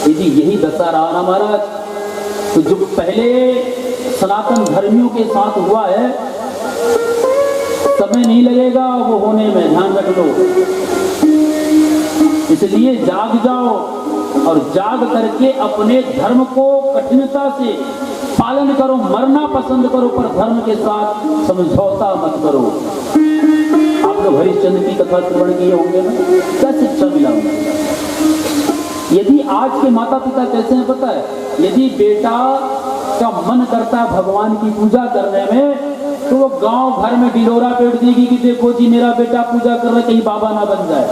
यदि यही दशा रहा ना महाराज, तो जो पहले सनातन धर्मियों के साथ हुआ है, समय नहीं लगेगा वो होने में, ध्यान रख लो। इसलिए जाग जाओ और जाग करके अपने धर्म को कठिनता से पालन करो, मरना पसंद करो पर धर्म के साथ समझौता मत करो। आप लोग हरिश्चंद्र की कथा श्रवण किए होंगे ना, क्या शिक्षा मिला होगा। यदि आज के माता पिता कैसे हैं पता है, यदि बेटा का मन करता है भगवान की पूजा करने में, तो वो गांव भर में डिलोरा पेट देगी कि देखो जी मेरा बेटा पूजा कर रहा है, कहीं बाबा ना बन जाए।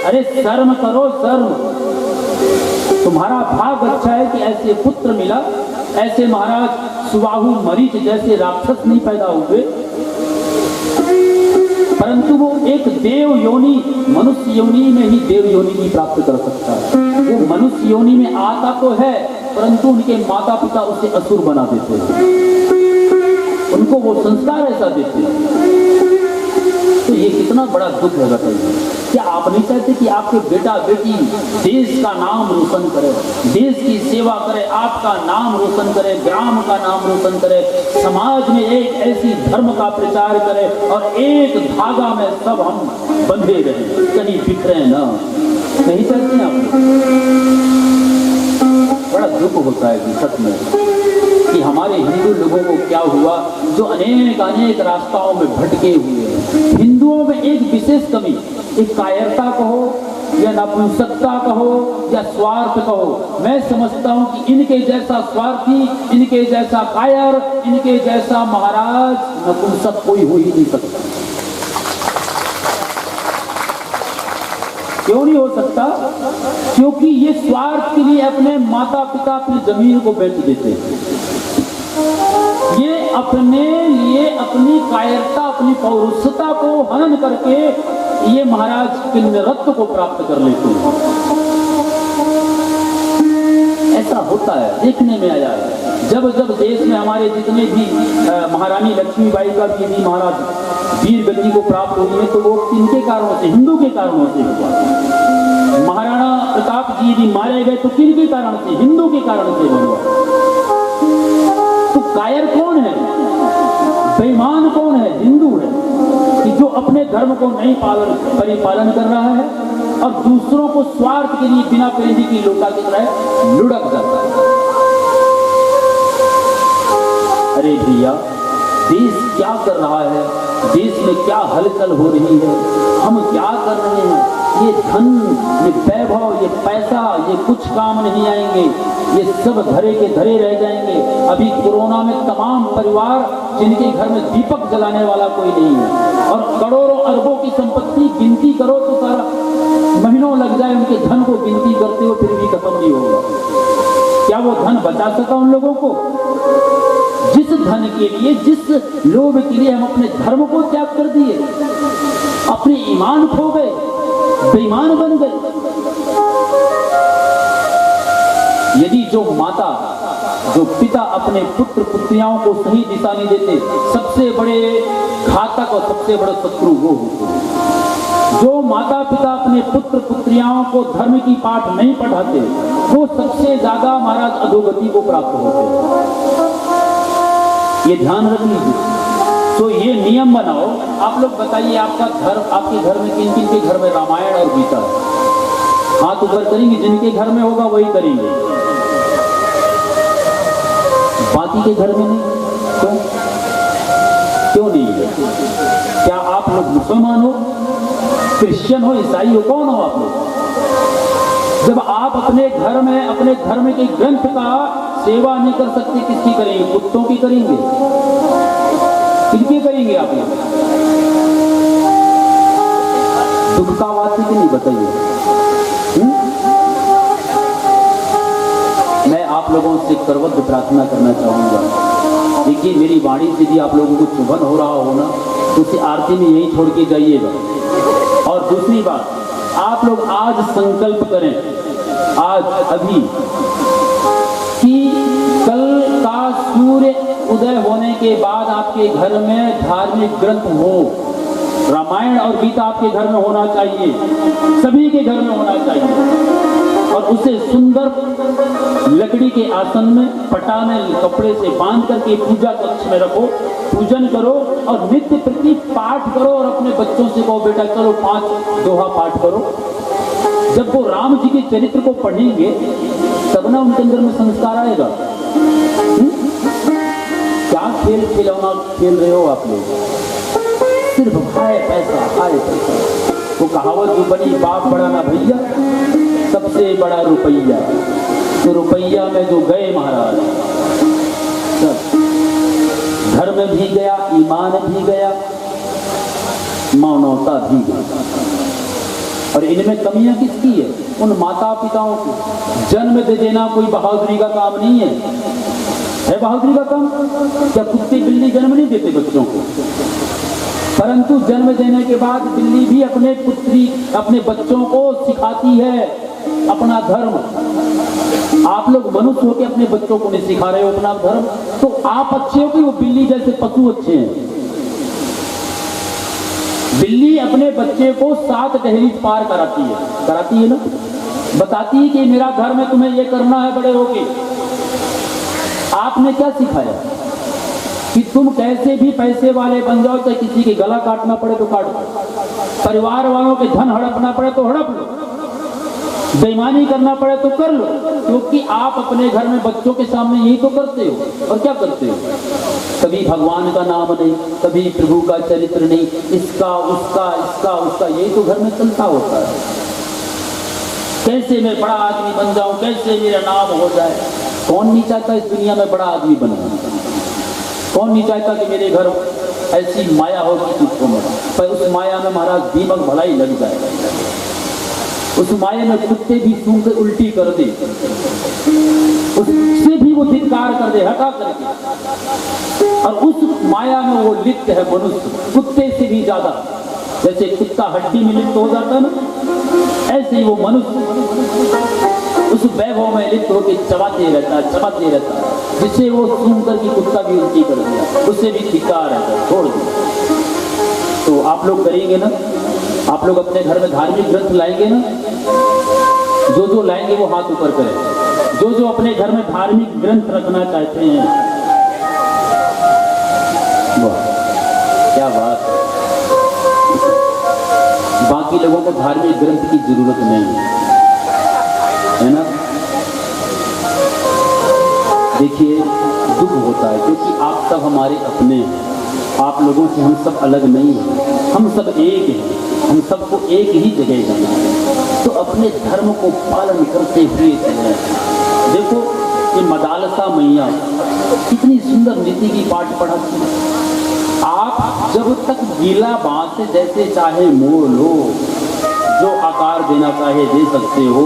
अरे शर्म करो, शर्म। तुम्हारा भाग अच्छा है कि ऐसे पुत्र मिला, ऐसे महाराज सुबाहु मरीच जैसे राक्षस नहीं पैदा हुए, परंतु वो एक देव योनि, मनुष्य योनि में ही देव योनि की प्राप्त कर सकता है। वो मनुष्य योनि में आता तो है, परंतु उनके माता पिता उसे असुर बना देते हैं, उनको वो संस्कार ऐसा देते हैं। तो ये कितना बड़ा दुख है बताइए। क्या आप नहीं चाहते कि आपके बेटा बेटी देश का नाम रोशन करे, देश की सेवा करे, आपका नाम रोशन करे, ग्राम का नाम रोशन करे, समाज में एक ऐसी धर्म का प्रचार करे और एक धागा में सब हम बंधे रहे, कहीं बिखरे ना। नहीं चाहते आप? बड़ा दुख होता है जी सच में कि हमारे हिंदू लोगों को क्या हुआ, जो अनेक रास्ताओं में भटके हुए हैं। हिंदुओं में एक विशेष कमी, एक कायरता कहो या नपुंसकता कहो या स्वार्थ कहो, मैं समझता हूं कि इनके जैसा स्वार्थी, इनके जैसा कायर, इनके जैसा महाराज नपुंसक कोई हो ही नहीं सकता। क्यों नहीं हो सकता? क्योंकि ये स्वार्थ के लिए अपने माता पिता अपनी जमीन को बेच देते हैं। ये अपने लिए अपनी कायरता, अपनी पौरुषता को हनन करके ये महाराज किन्नरत्व को प्राप्त कर लेते हैं। ऐसा होता है, देखने में आया है। जब जब देश में हमारे जितने भी महारानी लक्ष्मीबाई का भी महाराज वीर गति को प्राप्त हुई है, तो वो किनके कारणों से? हिंदू के कारणों से हुआ। महाराणा प्रताप जी भी मारे गए तो किनके कारण से? हिंदू के कारण से हुआ। तो कायर कौन है, बेईमान कौन है? हिंदू है कि जो अपने धर्म को नहीं परिपालन कर रहा है और दूसरों को स्वार्थ के लिए बिना पेंदी की लोटा की तरह लुढ़क जाता है। अरे भैया, देश क्या कर रहा है, देश में क्या हलचल हो रही है, हम क्या कर रहे हैं? ये धन, ये वैभव, ये पैसा, ये कुछ काम नहीं आएंगे, ये सब धरे के धरे रह जाएंगे। अभी कोरोना में तमाम परिवार जिनके घर में दीपक जलाने वाला कोई नहीं है और करोड़ों अरबों की संपत्ति गिनती करो तो सारा महीनों लग जाए उनके धन को गिनती करते हुए, फिर भी खत्म नहीं होगा। क्या वो धन बचा सका उन लोगों को? जिस धन के लिए, जिस लोभ के लिए हम अपने धर्म को त्याग कर दिए, अपने ईमान खो गए, बेईमान बन गए। यदि जो माता, जो पिता अपने पुत्र पुत्रियों को सही दिशा नहीं देते, सबसे बड़े घातक और सबसे बड़ा शत्रु वो होते हैं। जो माता पिता अपने पुत्र पुत्रियों को धर्म की पाठ नहीं पढ़ाते, वो सबसे ज्यादा महाराज अधोगति को प्राप्त होते हैं। ये ध्यान रख लीजिए। तो ये नियम बनाओ। आप लोग बताइए, आपका घर, आपके घर में किन किन के घर में रामायण और गीता है? हाथ ऊपर करेंगे, जिनके घर में होगा वही करेंगे, बाकी के घर में नहीं। क्यों? क्यों नहीं है? क्या आप लोग मुसलमान हो, क्रिश्चियन हो, ईसाई हो, कौन हो आप लोग? जब आप अपने घर में, अपने धर्म के ग्रंथ का सेवा नहीं कर सकते, किसकी करेंगे? कुत्तों की करेंगे? किनकी करेंगे आप लोग? दुखता बात है कि नहीं बताइए। मैं आप लोगों से करवद्ध प्रार्थना करना चाहूंगा, देखिए मेरी वाणी से भी आप लोगों को चुभन हो रहा हो ना, तो उसे आरती में यही छोड़ के जाइएगा। और दूसरी बात, आप लोग आज संकल्प करें, आज अभी, कि कल का सूर्य उदय होने के बाद आपके घर में धार्मिक ग्रंथ हो, रामायण और गीता आपके घर में होना चाहिए, सभी के घर में होना चाहिए। और उसे सुंदर लकड़ी के आसन में पटाने कपड़े से बांध करके पूजा कक्ष में रखो, पूजन करो और नित्य प्रति पाठ करो और अपने बच्चों से कहो बेटा चलो 5 दोहा पाठ करो। जब वो राम जी के चरित्र को पढ़ेंगे तब ना उनके अंदर में संस्कार आएगा। क्या खेल खिलौना खेल रहे हो आप लोग, सिर्फ खाए पैसा खाए पैसा। वो कहावत जो बनी बाप बड़ा ना भैया सबसे बड़ा रुपया, तो रुपया में जो गए महाराज सब धर्म भी गया, ईमान भी गया, मानवता भी गई। और इनमें कमियां किसकी है? उन माता पिताओं को। जन्म दे देना कोई बहादुरी का काम नहीं है बहादुरी का काम? क्या कुत्ते बिल्ली जन्म नहीं देते बच्चों को? परंतु जन्म देने के बाद बिल्ली भी अपने बच्चों को सिखाती है अपना धर्म। आप लोग मनुष्य होकर अपने बच्चों को नहीं सिखा रहे हो अपना धर्म, तो आप अच्छे हो कि वो बिल्ली जैसे पशु अच्छे हैं? बिल्ली अपने बच्चे को 7 दहलीज पार कराती है ना, बताती है कि मेरा धर्म है, तुम्हें ये करना है बड़े होके। आपने क्या सिखाया कि तुम कैसे भी पैसे वाले बन जाओ, चाहे किसी के गला काटना पड़े तो काट दो, परिवार वालों के धन हड़पना पड़े तो हड़प लो, बेईमानी करना पड़े तो कर लो, क्योंकि आप अपने घर में बच्चों के सामने यही तो करते हो। और क्या करते हो? कभी भगवान का नाम नहीं, कभी प्रभु का चरित्र नहीं, इसका उसका यही तो घर में चलता होता है। कैसे मैं बड़ा आदमी बन जाऊं, कैसे मेरा नाम हो जाए। कौन नहीं चाहता इस दुनिया में बड़ा आदमी बनना? कौन नहीं चाहता कि मेरे घर ऐसी माया हो कि कुछ हो, पर उस माया में महाराज दीमक भलाई लग जाए। उस माया में कुत्ते भी सूंघ के उल्टी कर दे, उससे भी वो धिक्कार कर दे, हटा करके। और उस माया में वो लिप्त है मनुष्य, कुत्ते से भी ज्यादा। जैसे कुत्ता हड्डी में लिप्त हो जाता है ना, ऐसे ही वो मनुष्य उस वैभव में लिप्त होकर चबाते रहता है, जिससे वो सूंघ करके कुत्ता भी उल्टी कर दिया, उससे भी धिक्कार है, छोड़ दिया। तो आप लोग करेंगे ना, आप लोग अपने घर में धार्मिक ग्रंथ लाएंगे ना, जो लाएंगे वो हाथ ऊपर करें। जो अपने घर में धार्मिक ग्रंथ रखना चाहते हैं, वाह क्या बात है। बाकी लोगों को धार्मिक ग्रंथ की जरूरत नहीं है ना। देखिए दुख होता है क्योंकि आप सब हमारे अपने हैं, आप लोगों से हम सब अलग नहीं हैं, हम सब एक हैं, हम सबको एक ही जगह जाना है। तो अपने धर्म को पालन करते हुए चलें। देखो ये मदालसा मैया कितनी सुंदर नीति की पाठ पढ़ाती है। आप जब तक गीला बांस से जैसे चाहे मोड़ लो, जो आकार देना चाहे दे सकते हो,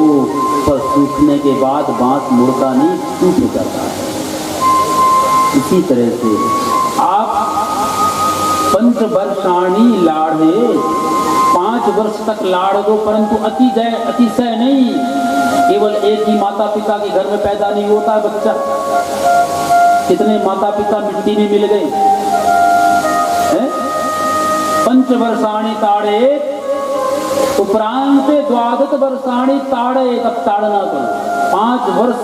पर सूखने के बाद बांस मुड़ता नहीं, टूट जाता है। इसी तरह से आप पंचवर्षाणी लाड़े, 5 वर्ष तक लाड़ दो, परंतु अतिशय नहीं। केवल एक ही माता पिता के घर में पैदा नहीं होता है बच्चा। कितने माता पिता मिट्टी में मिल गए हैं? पंचवर्षाणी ताड़े उपरांत 12 वर्षाणी ताड़े, तब ताड़ना करो। 5 वर्ष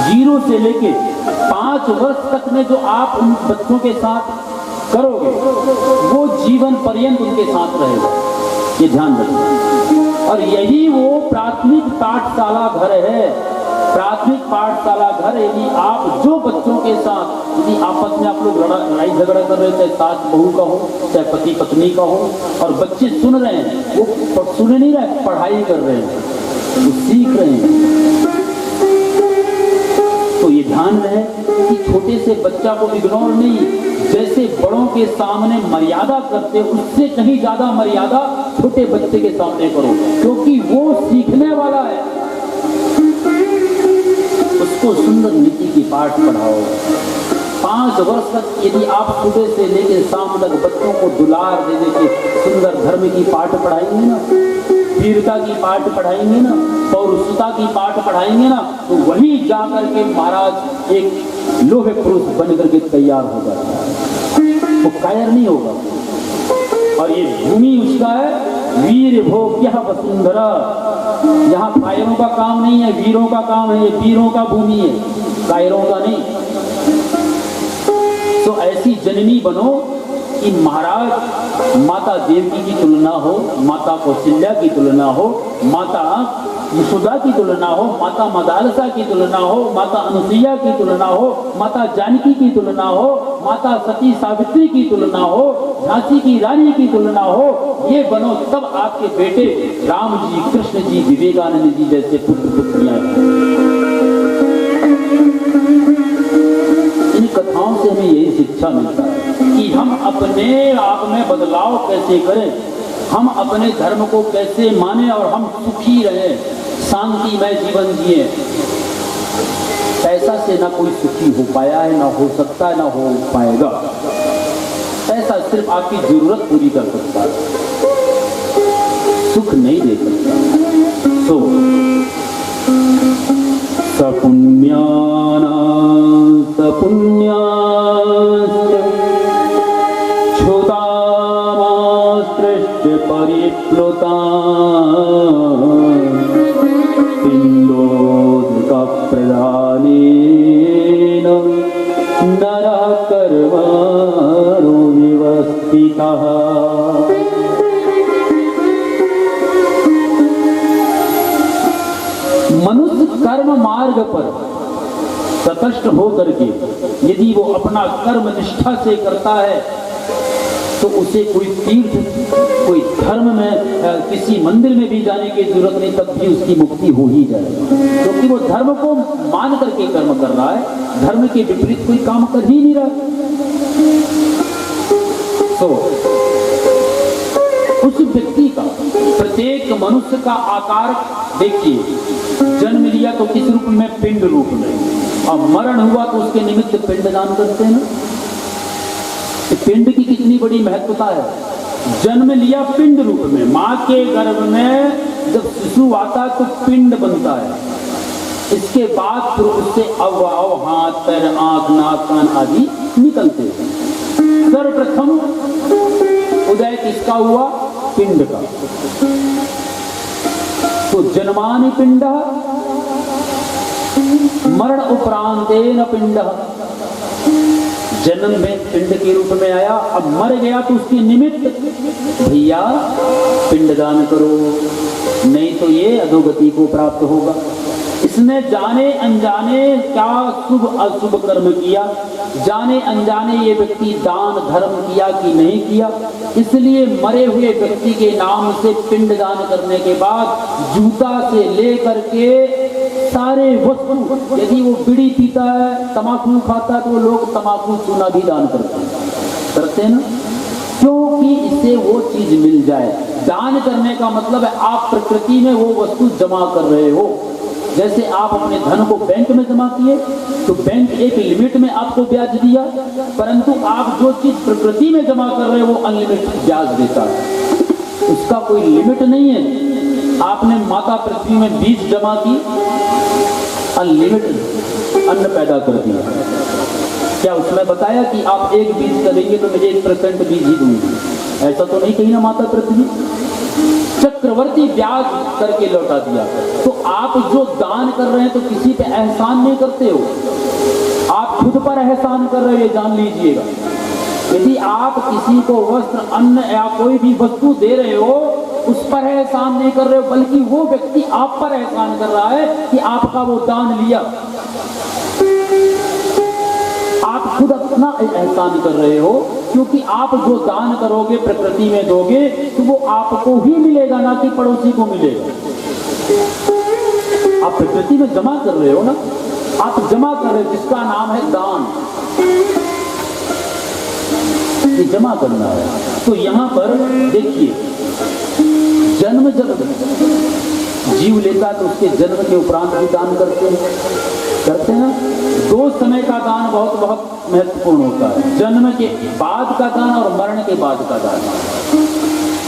0 से लेके 5 वर्ष तक में जो आप उन बच्चों के साथ करोगे वो जीवन पर्यंत उनके साथ रहेगा, ये ध्यान रखना। और यही वो प्राथमिक पाठशाला घर है। प्राथमिक पाठशाला घर यदि आप जो बच्चों के साथ यदि आपस में आप लोग लड़ाई झगड़ा कर रहे, चाहे सास बहू का हो, चाहे पति पत्नी का हो, और बच्चे सुन रहे हैं, वो सुन नहीं रहे, पढ़ाई कर रहे हैं, वो सीख रहे हैं। तो ये ध्यान रहे कि छोटे से बच्चा को इग्नोर नहीं, जैसे बड़ों के सामने मर्यादा करते उससे कहीं ज्यादा मर्यादा छोटे बच्चे के सामने करो, क्योंकि वो सीखने वाला है। उसको सुंदर नीति की पाठ पढ़ाओ। 5 वर्ष तक यदि आप सुबह से लेकर शाम तक बच्चों को दुलार दे दे के सुंदर धर्म की पाठ पढ़ाएंगे ना, वीरता की पाठ पढ़ाएंगे ना, पौरुषता की पाठ पढ़ाएंगे ना, तो वही जाकर के महाराज एक लोहे पुरुष बन करके तैयार हो जाता है। वो कायर नहीं होगा, और ये भूमि उसका है। वीर भोग्य वसुंधरा, यहाँ कायरों का काम नहीं है, वीरों का काम है। ये वीरों का भूमि है, कायरों का नहीं। तो ऐसी जननी बनो कि महाराज माता देवकी की तुलना हो, माता कौशल्या की तुलना हो, माता यशोदा की तुलना हो, माता मदालसा की तुलना हो, माता अनुसुईया की तुलना हो, माता जानकी की तुलना हो, माता सती सावित्री की तुलना हो, झांसी की रानी की तुलना हो। ये बनो, तब आपके बेटे राम जी, कृष्ण जी, विवेकानंद जी जैसे पुत्र पुत्रियां। इन कथाओं से हमें यही शिक्षा मिलता है कि हम अपने आप में बदलाव कैसे करें, हम अपने धर्म को कैसे माने और हम सुखी रहें, शांतिमय जीवन जिए। पैसा से ना कोई सुखी हो पाया है, ना हो सकता है, ना हो पाएगा। पैसा सिर्फ आपकी जरूरत पूरी कर सकता है, सुख नहीं दे सकता। सो सपुण्याना सपुण्याश्च क्षुतामास्त्रश्च परिप्लुता प्रदानेन नरः कर्मणो विवस्थितः। मनुष्य कर्म मार्ग पर तटस्थ होकर के यदि वो अपना कर्म निष्ठा से करता है तो उसे कोई तीर्थ, कोई धर्म में, किसी मंदिर में भी जाने की जरूरत नहीं, तब भी उसकी मुक्ति हो ही जाएगी। क्योंकि वो धर्म को मान करके कर्म कर रहा है, धर्म के विपरीत कोई काम कर ही नहीं रहा। तो उस व्यक्ति का, प्रत्येक मनुष्य का आकार देखिए, जन्म लिया तो किस रूप में? पिंड रूप में, और मरण हुआ तो उसके निमित्त पिंडदान करते हैं ना। पिंड की कितनी बड़ी महत्वता है। जन्म लिया पिंड रूप में, मां के गर्भ में जब शिशु आता तो पिंड बनता है। इसके बाद फिर उससे अवयव, हाथ, पैर, आंख, नाक, कान आदि निकलते हैं। सर्वप्रथम उदय किसका हुआ? पिंड का। तो जन्मानि पिंड, मरण उपरांतेन पिंड। जन्म में पिंड के रूप में आया, अब मर गया तो उसके निमित्त भैया पिंडदान करो, नहीं तो ये अधोगति को प्राप्त होगा। इसने जाने अनजाने क्या शुभ अशुभ कर्म किया, जाने अनजाने ये व्यक्ति दान धर्म किया कि नहीं किया। इसलिए मरे हुए व्यक्ति के नाम से पिंडदान करने के बाद जूता से लेकर के सारे वस्तु, यदि वो बीड़ी पीता है, तमाकू खाता है, तो लोग तमाकू चूना भी दान करते हैं ना, क्योंकि इससे वो चीज मिल जाए। दान करने का मतलब है आप प्रकृति में वो वस्तु जमा कर रहे हो। जैसे आप अपने धन को बैंक में जमा किए तो बैंक एक लिमिट में आपको ब्याज दिया, परंतु आप जो चीज प्रकृति में जमा कर रहे हो वो अनलिमिटेड ब्याज देता है, उसका कोई लिमिट नहीं है। आपने माता पृथ्वी में बीज जमा की, अनलिमिटेड अन्न पैदा कर दिया। क्या उसमें बताया कि आप एक बीज करेंगे तो मुझे 1% बीज ही दूंगी? ऐसा तो नहीं कही ना माता पृथ्वी। चक्रवर्ती ब्याज करके लौटा दिया। तो आप जो दान कर रहे हैं तो किसी पे एहसान नहीं करते हो, आप खुद पर एहसान कर रहे हो, ये जान लीजिएगा। यदि आप किसी को वस्त्र, अन्न या कोई भी वस्तु दे रहे हो, उस पर एहसान नहीं कर रहे हो, बल्कि वो व्यक्ति आप पर एहसान कर रहा है कि आपका वो दान लिया। आप खुद अपना एहसान कर रहे हो, क्योंकि आप जो दान करोगे प्रकृति में दोगे तो वो आपको ही मिलेगा, ना कि पड़ोसी को मिलेगा। आप प्रकृति में जमा कर रहे हो ना, आप जमा कर रहे हो, जिसका नाम है दान, ये जमा करना है। तो यहां पर देखिए, जन्म जब जीव लेता तो उसके जन्म के उपरांत भी दान करते हैं ना। दो समय का दान बहुत बहुत महत्वपूर्ण होता है, जन्म के बाद का दान और मरण के बाद का दान।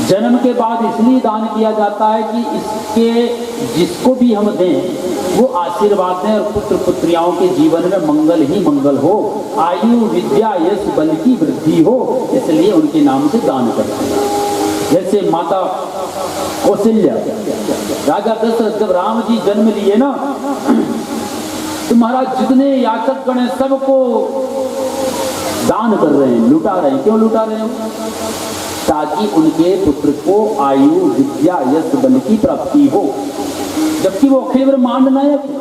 जन्म के बाद इसलिए दान किया जाता है कि इसके जिसको भी हम दें वो आशीर्वाद दें और पुत्र पुत्रियाओं के जीवन में मंगल ही मंगल हो, आयु विद्या यश बल की वृद्धि हो, इसलिए उनके नाम से दान करते हैं। जैसे माता कौशल्या, राजा दशरथ जब राम जी जन्म लिए ना, तो महाराज जितने याचक गण हैं सबको दान कर रहे हैं, लुटा रहे हैं। क्यों लुटा रहे हैं? ताकि उनके पुत्र को आयु विद्या यश बल की प्राप्ति हो, जबकि वो अखिल ब्रह्मांड नायक है।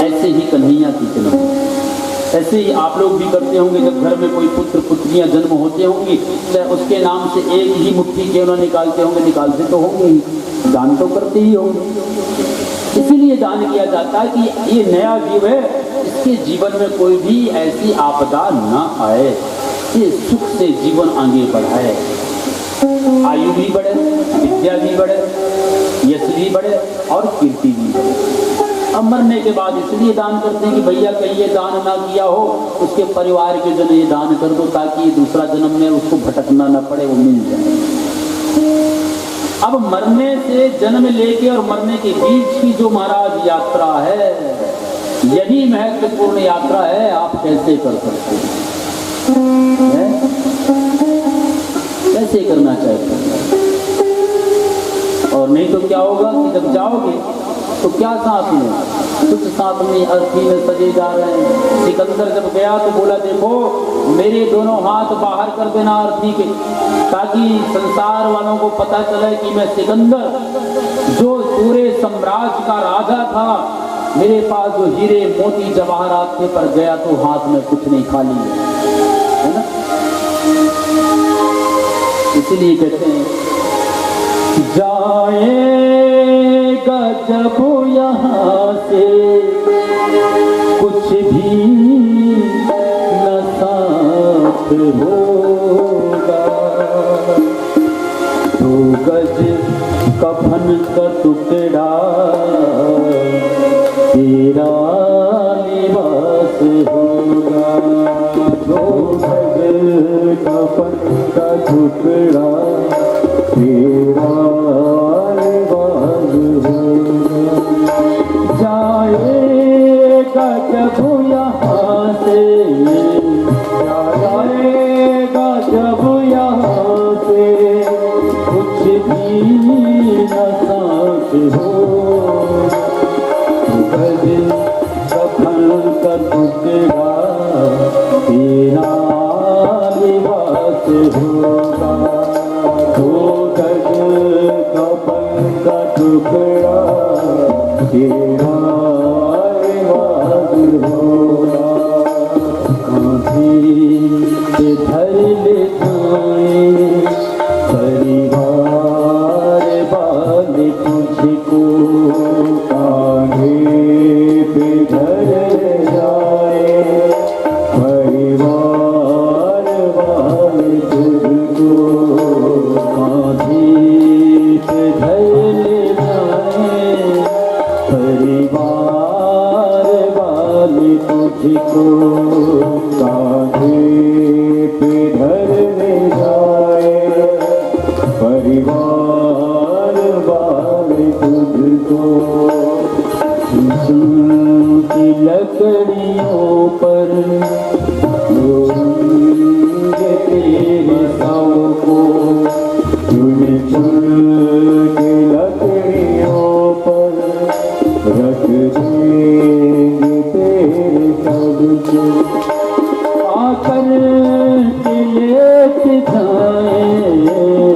ऐसे ही कन्हैया की जन्म, ऐसे ही आप लोग भी करते होंगे। जब घर में कोई पुत्र पुत्रियां जन्म होते होंगी तो उसके नाम से एक ही मुट्ठी क्यों निकालते होंगे, निकालते तो होंगे ही, दान तो करते ही होंगे। इसीलिए दान किया जाता है कि ये नया जीव है, इसके जीवन में कोई भी ऐसी आपदा न आए, ये सुख से जीवन आगे बढ़ाए, आयु भी बढ़े, विद्या भी बढ़े, यश भी बढ़े और कीर्ति भी बढ़े। अब मरने के बाद इसलिए दान करते हैं कि भैया कहीं ये दान ना किया हो, उसके परिवार के जन ये दान कर दो ताकि दूसरा जन्म में उसको भटकना ना पड़े, वो मिल जाए। अब मरने से जन्म लेके और मरने के बीच की जो महाराज यात्रा है, यही महत्वपूर्ण यात्रा है। आप कैसे कर सकते हैं? कैसे करना चाहिए? और नहीं तो क्या होगा कि जब जाओगे तो क्या साथ में, कुछ साथ में अर्थी में सजे जा रहे हैं। सिकंदर जब गया तो बोला देखो मेरे दोनों हाथ बाहर कर देना अर्थी के, ताकि संसार वालों को पता चले कि मैं सिकंदर जो पूरे साम्राज्य का राजा था, मेरे पास जो हीरे मोती जवाहरात थे, पर गया तो हाथ में कुछ नहीं, खाली है ना। इसीलिए कहते हैं जाएगा जब यहाँ से कुछ भी न साथ होगा, तो गज कफन का टुकड़ा तेरा निवास होगा, तो गज कफन का टुकड़ा तेरा निवास होगा। जाएगा जब यहाँ से, जाएगा जब यहाँ से कुछ भी न साथ हो, कफन का टुकड़ा तेरा निवास होगा, तो गज कफन का टुकड़ा तेरा निवास होगा। कांधे पे धर ले जाए परिवार वाले तुझको, कांधे पे धर ले जाए परिवार वाले तुझको, कांधे पे धर ले जाए परिवार वाले तुझको, कांधे पे धर ले जाए परिवार वाले तुझको। की लकड़ियों पर लोगे तेरे साओं को, चुन चुन